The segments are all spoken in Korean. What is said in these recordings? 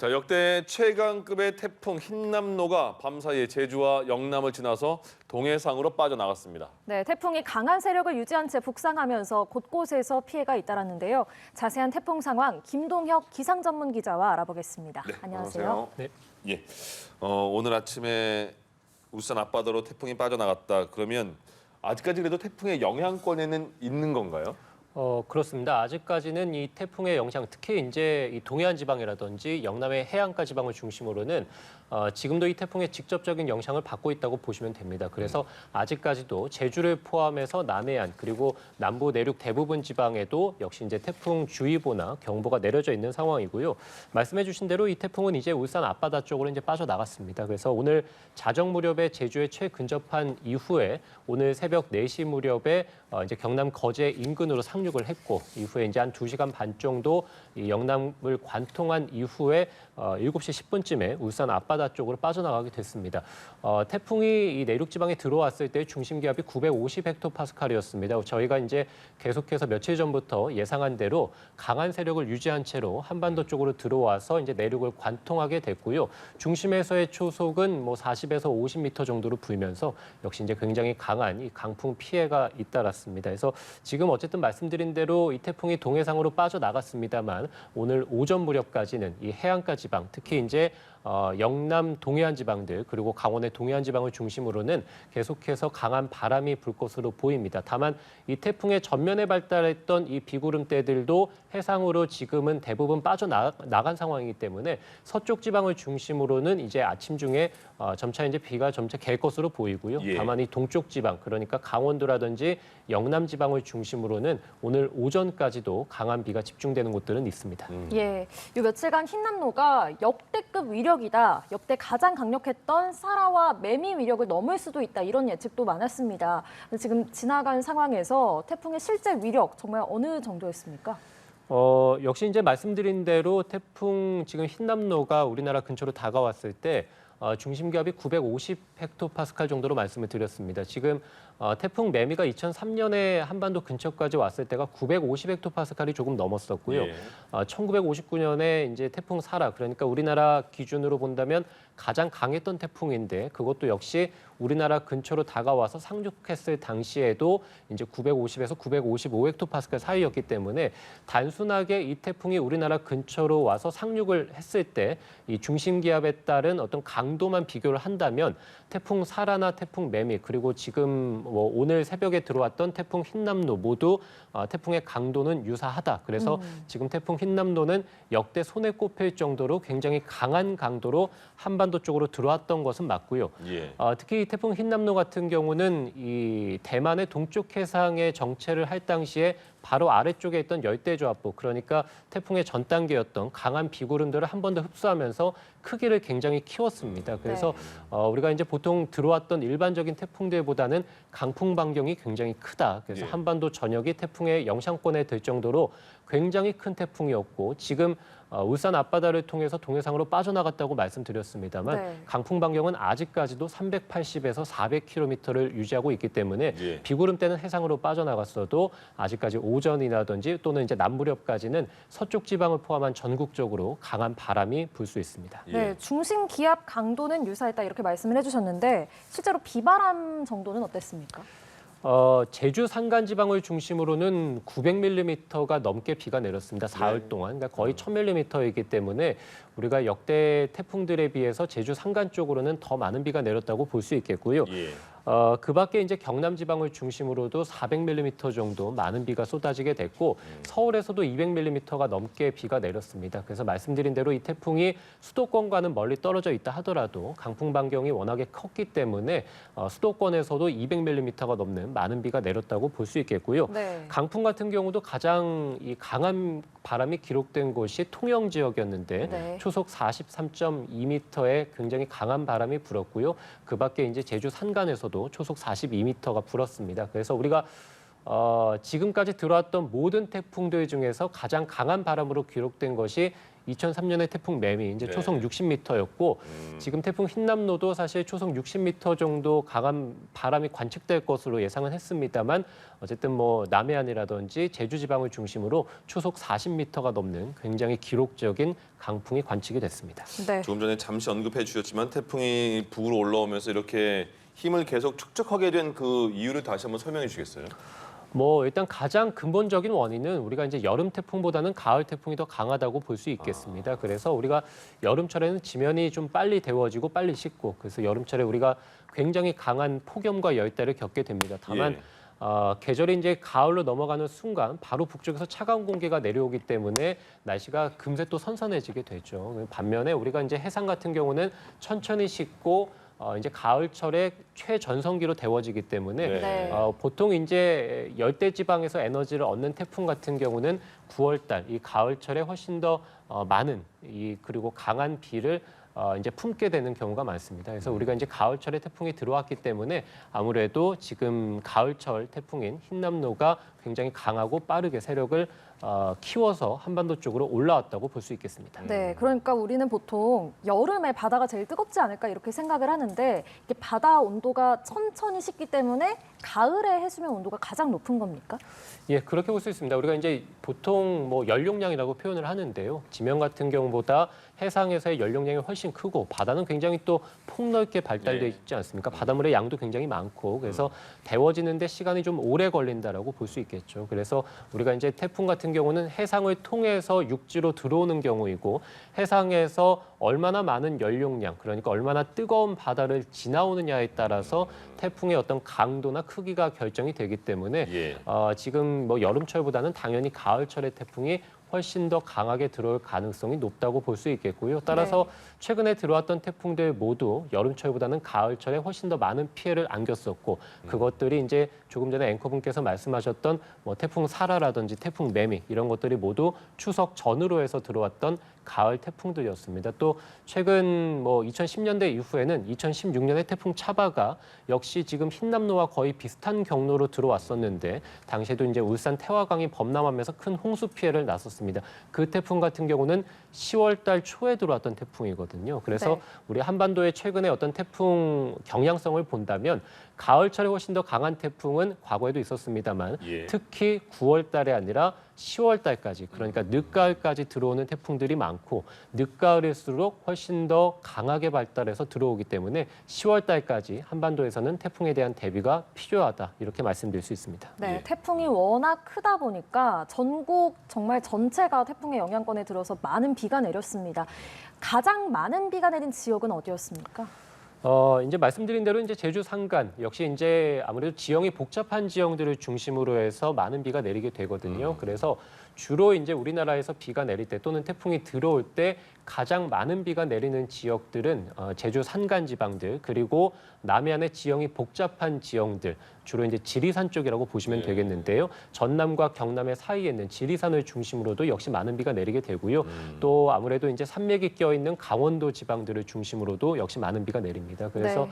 자, 역대 최강급의 태풍 흰남노가 밤사이에 제주와 영남을 지나서 동해상으로 빠져나갔습니다. 네, 태풍이 강한 세력을 유지한 채 북상하면서 곳곳에서 피해가 잇따랐는데요. 자세한 태풍 상황 김동혁 기상 전문 기자와 알아보겠습니다. 네, 안녕하세요. 네. 예. 오늘 아침에 울산 앞바다로 태풍이 빠져나갔다. 그러면 아직까지 그래도 태풍의 영향권에는 있는 건가요? 그렇습니다. 아직까지는 이 태풍의 영향, 특히 이제 이 동해안 지방이라든지 영남의 해안가 지방을 중심으로는 지금도 이 태풍의 직접적인 영향을 받고 있다고 보시면 됩니다. 그래서 아직까지도 제주를 포함해서 남해안 그리고 남부 내륙 대부분 지방에도 역시 이제 태풍 주의보나 경보가 내려져 있는 상황이고요. 말씀해주신 대로 이 태풍은 이제 울산 앞바다 쪽으로 이제 빠져나갔습니다. 그래서 오늘 자정 무렵에 제주에 최근접한 이후에 오늘 새벽 4시 무렵에 이제 경남 거제 인근으로 상륙을 했고 이후에 이제 한 2시간 반 정도 이 영남을 관통한 이후에 7시 10분쯤에 울산 앞바다 쪽으로 빠져나가게 됐습니다. 태풍이 이 내륙 지방에 들어왔을 때 중심 기압이 950헥토파스칼이었습니다. 저희가 이제 계속해서 며칠 전부터 예상한 대로 강한 세력을 유지한 채로 한반도 쪽으로 들어와서 이제 내륙을 관통하게 됐고요. 중심에서의 초속은 뭐 40에서 50m 정도로 불면서 역시 이제 굉장히 강한 이 강풍 피해가 잇따랐습니다. 그래서 지금 어쨌든 말씀드린 대로 이 태풍이 동해상으로 빠져나갔습니다만 오늘 오전 무렵까지는 이 해안가 지방, 특히 이제 영남 동해안 지방들 그리고 강원의 동해안 지방을 중심으로는 계속해서 강한 바람이 불 것으로 보입니다. 다만 이 태풍의 전면에 발달했던 이 비구름대들도 해상으로 지금은 대부분 빠져나간 상황이기 때문에 서쪽 지방을 중심으로는 이제 아침 중에 점차 이제 비가 점차 갤 것으로 보이고요. 예. 다만 이 동쪽 지방 그러니까 강원도라든지 영남 지방을 중심으로는 오늘 오전까지도 강한 비가 집중되는 곳들은 있습니다. 예, 이 며칠간 흰남노가 역대급 위력이다. 역대 가장 강력했던 사라와 매미 위력을 넘을 수도 있다. 이런 예측도 많았습니다. 지금 지나간 상황에서 태풍의 실제 위력 정말 어느 정도였습니까? 역시 이제 말씀드린 대로 태풍 지금 흰남노가 우리나라 근처로 다가왔을 때 중심 기압이 950헥토파스칼 정도로 말씀을 드렸습니다. 지금 태풍 매미가 2003년에 한반도 근처까지 왔을 때가 950헥토파스칼이 조금 넘었었고요. 예. 1959년에 이제 태풍 사라, 그러니까 우리나라 기준으로 본다면 가장 강했던 태풍인데 그것도 역시 우리나라 근처로 다가와서 상륙했을 당시에도 이제 950에서 955헥토파스칼 사이였기 때문에 단순하게 이 태풍이 우리나라 근처로 와서 상륙을 했을 때 이 중심 기압에 따른 어떤 강도만 비교를 한다면 태풍 사라나 태풍 매미 그리고 지금 뭐 오늘 새벽에 들어왔던 태풍 흰남노 모두 태풍의 강도는 유사하다. 그래서 지금 태풍 흰남노는 역대 손에 꼽힐 정도로 굉장히 강한 강도로 한반도 쪽으로 들어왔던 것은 맞고요. 예. 특히 이 태풍 흰남노 같은 경우는 이 대만의 동쪽 해상에 정체를 할 당시에 바로 아래쪽에 있던 열대저압부, 그러니까 태풍의 전 단계였던 강한 비구름들을 한 번 더 흡수하면서 크기를 굉장히 키웠습니다. 그래서 우리가 이제 보통 들어왔던 일반적인 태풍들보다는 강풍 반경이 굉장히 크다. 그래서 예. 한반도 전역이 태풍의 영향권에 들 정도로 굉장히 큰 태풍이었고 지금 울산 앞바다를 통해서 동해상으로 빠져나갔다고 말씀드렸습니다만 네. 강풍 반경은 아직까지도 380에서 400km를 유지하고 있기 때문에 예. 비구름 때는 해상으로 빠져나갔어도 아직까지 오전이라든지 또는 이제 낮 무렵까지는 서쪽 지방을 포함한 전국적으로 강한 바람이 불 수 있습니다. 예. 네, 중심 기압 강도는 유사했다 이렇게 말씀을 해주셨는데 실제로 비바람 정도는 어땠습니까? 제주 산간 지방을 중심으로는 900mm가 넘게 비가 내렸습니다. 사흘 동안. 그러니까 거의 1000mm이기 때문에 우리가 역대 태풍들에 비해서 제주 산간 쪽으로는 더 많은 비가 내렸다고 볼 수 있겠고요. 예. 그 밖에 이제 경남 지방을 중심으로도 400mm 정도 많은 비가 쏟아지게 됐고 서울에서도 200mm가 넘게 비가 내렸습니다. 그래서 말씀드린 대로 이 태풍이 수도권과는 멀리 떨어져 있다 하더라도 강풍 반경이 워낙에 컸기 때문에 수도권에서도 200mm가 넘는 많은 비가 내렸다고 볼 수 있겠고요. 네. 강풍 같은 경우도 가장 이 강한 바람이 기록된 곳이 통영 지역이었는데 네. 초속 43.2m의 굉장히 강한 바람이 불었고요. 그 밖에 이제 제주 산간에서도 초속 42m가 불었습니다. 그래서 우리가 지금까지 들어왔던 모든 태풍들 중에서 가장 강한 바람으로 기록된 것이 2003년에 태풍 매미 이제 네. 초속 60m였고 지금 태풍 흰남노도 사실 초속 60m 정도 강한 바람이 관측될 것으로 예상은 했습니다만 어쨌든 뭐 남해안이라든지 제주 지방을 중심으로 초속 40m가 넘는 굉장히 기록적인 강풍이 관측이 됐습니다. 네. 조금 전에 잠시 언급해 주셨지만 태풍이 북으로 올라오면서 이렇게 힘을 계속 축적하게 된 그 이유를 다시 한번 설명해 주시겠어요? 뭐 일단 가장 근본적인 원인은 우리가 이제 여름 태풍보다는 가을 태풍이 더 강하다고 볼 수 있겠습니다. 그래서 우리가 여름철에는 지면이 좀 빨리 데워지고 빨리 식고 그래서 여름철에 우리가 굉장히 강한 폭염과 열대를 겪게 됩니다. 다만 계절이 이제 가을로 넘어가는 순간 바로 북쪽에서 차가운 공기가 내려오기 때문에 날씨가 금세 또 선선해지게 되죠. 반면에 우리가 이제 해상 같은 경우는 천천히 식고 이제 가을철에 최전성기로 데워지기 때문에 네. 보통 이제 열대 지방에서 에너지를 얻는 태풍 같은 경우는 9월달 이 가을철에 훨씬 더 많은 그리고 강한 비를 이제 품게 되는 경우가 많습니다. 그래서 우리가 이제 가을철에 태풍이 들어왔기 때문에 아무래도 지금 가을철 태풍인 흰남노가 굉장히 강하고 빠르게 세력을 키워서 한반도 쪽으로 올라왔다고 볼 수 있겠습니다. 네, 그러니까 우리는 보통 여름에 바다가 제일 뜨겁지 않을까 이렇게 생각을 하는데 이게 바다 온도가 천천히 식기 때문에 가을에 해수면 온도가 가장 높은 겁니까? 예, 그렇게 볼 수 있습니다. 우리가 이제 보통 뭐 연용량이라고 표현을 하는데요. 지면 같은 경우보다 해상에서의 연용량이 훨씬 크고 바다는 굉장히 또 폭넓게 발달돼 있지 않습니까? 바닷물의 양도 굉장히 많고 그래서 데워지는데 시간이 좀 오래 걸린다라고 볼 수 있겠죠. 그래서 우리가 이제 태풍 같은 경우는 해상을 통해서 육지로 들어오는 경우이고 해상에서 얼마나 많은 연용량, 그러니까 얼마나 뜨거운 바다를 지나오느냐에 따라서 태풍의 어떤 강도나 크기가 결정이 되기 때문에 지금 뭐 여름철보다는 당연히 가을철의 태풍이 훨씬 더 강하게 들어올 가능성이 높다고 볼 수 있겠고요. 따라서 최근에 들어왔던 태풍들 모두 여름철보다는 가을철에 훨씬 더 많은 피해를 안겼었고 그것들이 이제 조금 전에 앵커분께서 말씀하셨던 뭐 태풍 사라라든지 태풍 매미 이런 것들이 모두 추석 전후로 해서 들어왔던 가을 태풍들이었습니다. 또 최근 뭐 2010년대 이후에는 2016년에 태풍 차바가 역시 지금 흰남노와 거의 비슷한 경로로 들어왔었는데 당시에도 이제 울산 태화강이 범람하면서 큰 홍수 피해를 났었습니다. 그 태풍 같은 경우는 10월 달 초에 들어왔던 태풍이거든요. 그래서 네. 우리 한반도의 최근에 어떤 태풍 경향성을 본다면 가을철에 훨씬 더 강한 태풍은 과거에도 있었습니다만 특히 9월 달에 아니라 10월 달까지 그러니까 늦가을까지 들어오는 태풍들이 많고 늦가을일수록 훨씬 더 강하게 발달해서 들어오기 때문에 10월 달까지 한반도에서는 태풍에 대한 대비가 필요하다 이렇게 말씀드릴 수 있습니다. 네, 태풍이 워낙 크다 보니까 전국 정말 전체가 태풍의 영향권에 들어서 많은 비가 내렸습니다. 가장 많은 비가 내린 지역은 어디였습니까? 이제 말씀드린 대로 이제 제주 산간 역시 이제 아무래도 지형이 복잡한 지형들을 중심으로 해서 많은 비가 내리게 되거든요. 그래서 주로 이제 우리나라에서 비가 내릴 때 또는 태풍이 들어올 때 가장 많은 비가 내리는 지역들은 제주 산간 지방들 그리고 남해안의 지형이 복잡한 지형들 주로 이제 지리산 쪽이라고 보시면 되겠는데요. 전남과 경남의 사이에 있는 지리산을 중심으로도 역시 많은 비가 내리게 되고요. 또 아무래도 이제 산맥이 껴있는 강원도 지방들을 중심으로도 역시 많은 비가 내립니다. 그래서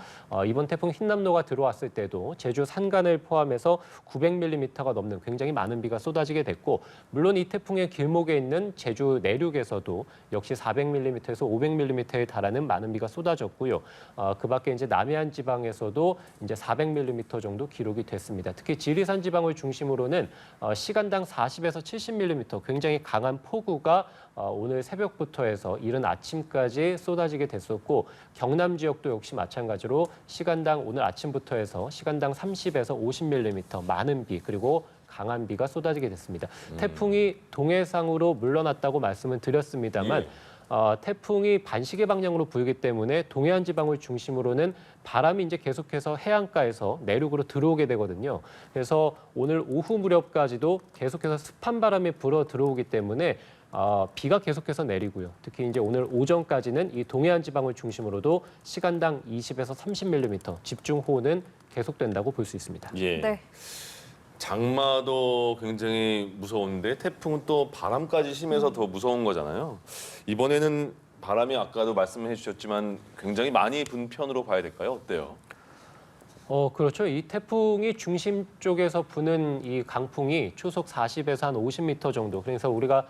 이번 태풍 흰남노가 들어왔을 때도 제주 산간을 포함해서 900mm가 넘는 굉장히 많은 비가 쏟아지게 됐고 물론 이 태풍의 길목에 있는 제주 내륙에서도 역시 400mm에서 500mm에 달하는 많은 비가 쏟아졌고요. 그밖에 이제 남해안 지방에서도 이제 400mm 정도 기록이 됐습니다. 특히 지리산 지방을 중심으로는 시간당 40에서 70mm 굉장히 강한 폭우가 오늘 새벽부터 해서 이른 아침까지 쏟아지게 됐었고 경남 지역도 역시 마찬가지로 시간당 오늘 아침부터 해서 시간당 30에서 50mm 많은 비 그리고 강한 비가 쏟아지게 됐습니다. 태풍이 동해상으로 물러났다고 말씀을 드렸습니다만 태풍이 반시계 방향으로 불기 때문에 동해안 지방을 중심으로는 바람이 이제 계속해서 해안가에서 내륙으로 들어오게 되거든요. 그래서 오늘 오후 무렵까지도 계속해서 습한 바람이 불어 들어오기 때문에 비가 계속해서 내리고요. 특히 이제 오늘 오전까지는 이 동해안 지방을 중심으로도 시간당 20에서 30mm 집중호우는 계속된다고 볼 수 있습니다. 네. 장마도 굉장히 무서운데 태풍은 또 바람까지 심해서 더 무서운 거잖아요. 이번에는 바람이 아까도 말씀해 주셨지만 굉장히 많이 분 편으로 봐야 될까요? 어때요? 그렇죠. 이 태풍이 중심 쪽에서 부는 이 강풍이 초속 40에서 한 50m 정도. 그래서 우리가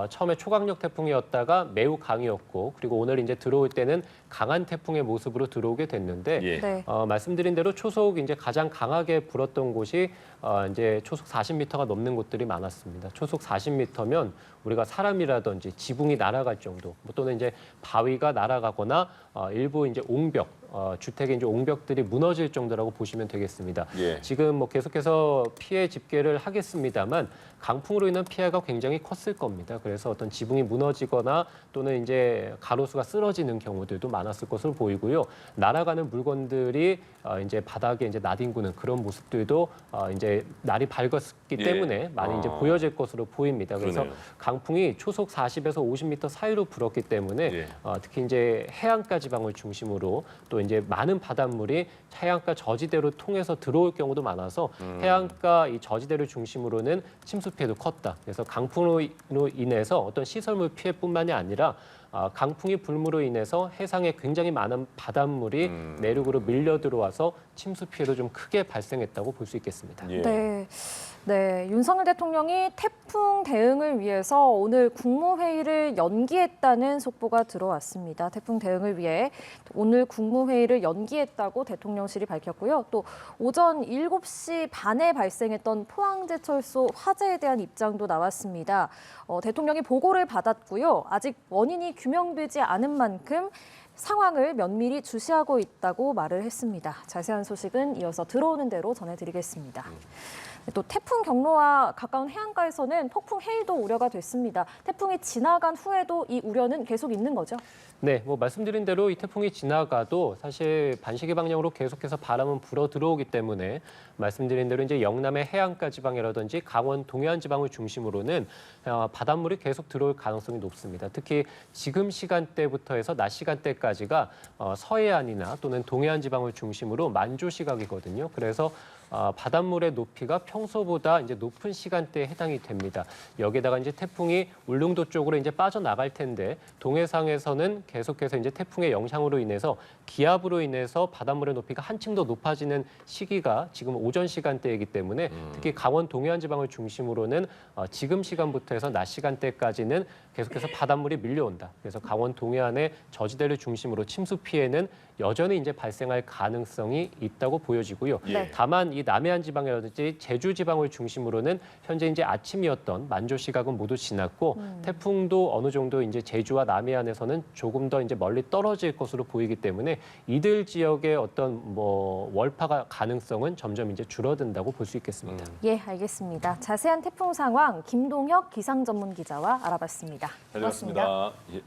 처음에 초강력 태풍이었다가 매우 강이었고 그리고 오늘 이제 들어올 때는 강한 태풍의 모습으로 들어오게 됐는데 예. 네. 말씀드린 대로 초속 이제 가장 강하게 불었던 곳이 이제 초속 40m가 넘는 곳들이 많았습니다. 초속 40m면 우리가 사람이라든지 지붕이 날아갈 정도, 뭐 또는 이제 바위가 날아가거나 일부 이제 옹벽, 주택의 이제 옹벽들이 무너질 정도라고 보시면 되겠습니다. 예. 지금 뭐 계속해서 피해 집계를 하겠습니다만 강풍으로 인한 피해가 굉장히 컸을 겁니다. 그래서 어떤 지붕이 무너지거나 또는 이제 가로수가 쓰러지는 경우들도 많았을 것으로 보이고요. 날아가는 물건들이 이제 바닥에 이제 나뒹구는 그런 모습들도 이제 날이 밝았기 예. 때문에 많이 이제 보여질 것으로 보입니다. 그래서 그러네요. 강풍이 초속 40에서 50m 사이로 불었기 때문에 예. 특히 이제 해안가 지방을 중심으로 또 이제 많은 바닷물이 해안가 저지대로 통해서 들어올 경우도 많아서 해안가 이 저지대를 중심으로는 침수 피해도 컸다. 그래서 강풍으로 인해서 어떤 시설물 피해뿐만이 아니라 강풍이 불므로 인해서 해상에 굉장히 많은 바닷물이 내륙으로 밀려 들어와서 침수 피해도 좀 크게 발생했다고 볼 수 있겠습니다. 예. 네. 네, 윤석열 대통령이 태풍 대응을 위해서 오늘 국무회의를 연기했다는 속보가 들어왔습니다. 태풍 대응을 위해 오늘 국무회의를 연기했다고 대통령실이 밝혔고요. 또 오전 7시 반에 발생했던 포항제철소 화재에 대한 입장도 나왔습니다. 대통령이 보고를 받았고요. 아직 원인이 규명되지 않은 만큼 상황을 면밀히 주시하고 있다고 말을 했습니다. 자세한 소식은 이어서 들어오는 대로 전해드리겠습니다. 또 태풍 경로와 가까운 해안가에서는 폭풍 해일도 우려가 됐습니다. 태풍이 지나간 후에도 이 우려는 계속 있는 거죠? 네, 뭐 말씀드린 대로 이 태풍이 지나가도 사실 반시계 방향으로 계속해서 바람은 불어 들어오기 때문에 말씀드린 대로 이제 영남의 해안가 지방이라든지 강원 동해안 지방을 중심으로는 바닷물이 계속 들어올 가능성이 높습니다. 특히 지금 시간대부터 해서 낮 시간대까지가 서해안이나 또는 동해안 지방을 중심으로 만조 시각이거든요. 그래서 바닷물의 높이가 평소보다 이제 높은 시간대에 해당이 됩니다. 여기에다가 이제 태풍이 울릉도 쪽으로 이제 빠져나갈 텐데 동해상에서는 계속해서 이제 태풍의 영향으로 인해서 기압으로 인해서 바닷물의 높이가 한층 더 높아지는 시기가 지금 오전 시간대이기 때문에 특히 강원 동해안 지방을 중심으로는 지금 시간부터 해서 낮 시간대까지는 계속해서 바닷물이 밀려온다. 그래서 강원 동해안의 저지대를 중심으로 침수 피해는 여전히 이제 발생할 가능성이 있다고 보여지고요. 예. 다만 이 남해안 지방이라든지 제주 지방을 중심으로는 현재 이제 아침이었던 만조 시각은 모두 지났고 태풍도 어느 정도 이제 제주와 남해안에서는 조금 더 이제 멀리 떨어질 것으로 보이기 때문에 이들 지역의 어떤 뭐 월파가 가능성은 점점 이제 줄어든다고 볼 수 있겠습니다. 예, 알겠습니다. 자세한 태풍 상황 김동혁 기상 전문 기자와 알아봤습니다. 잘 들었습니다. 예.